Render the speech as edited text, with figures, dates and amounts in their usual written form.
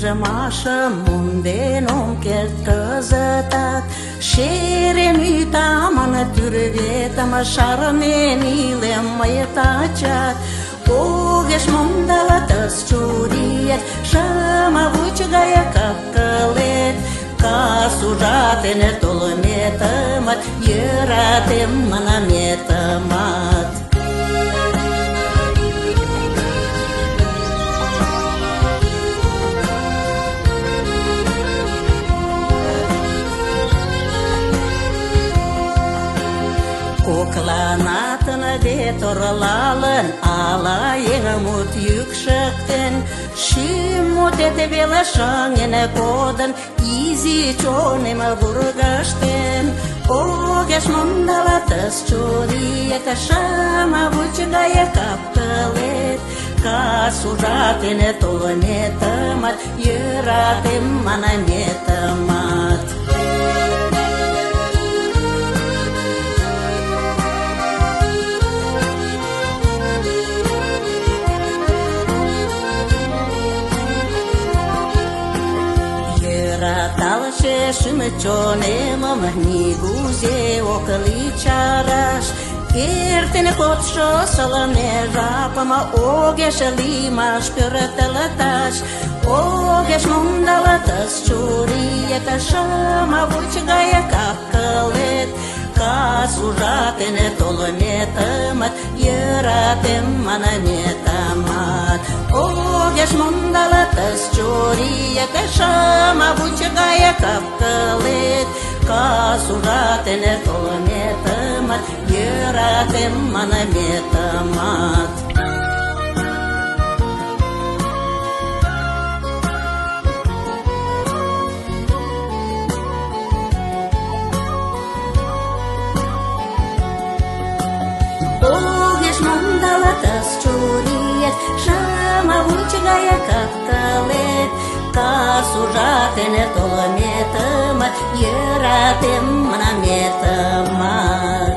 rămașă munde nom căzătat Șerenuita mână târvetă mă șarmenile mă taciat Ogăși mundala tăs ciuriet Și-mă vuci gaia capcălet Ca surate ne tolmetămat Ierate mână metămat Koklanatın de torlalın ala yengamut yüksekten Şimut ete bela şangene kodun izi çonema vurgaşten Ogeş mandala tăs çoriyete şama vuçgaya kaptalet Ca suratene tolmetămat Yeratem mana metămat Talše šimčone mamahni guze okaličaraš Kertene potšo salame rapama Ogeš limaš piratalataš Ogeš mundalatas čuriyeta Šama vučgaya kapkalet Ca suratene tolmetamat Yeratem mana metamat Ogeš mundalatas čuriyeta Šama vučgaya kapkalet Ca suratene tolmetamat Yeratem mana metamat Tăs ciuriet Și-mă vucigaya captalet Ca suratene tolmetămat Yeratem mana metămat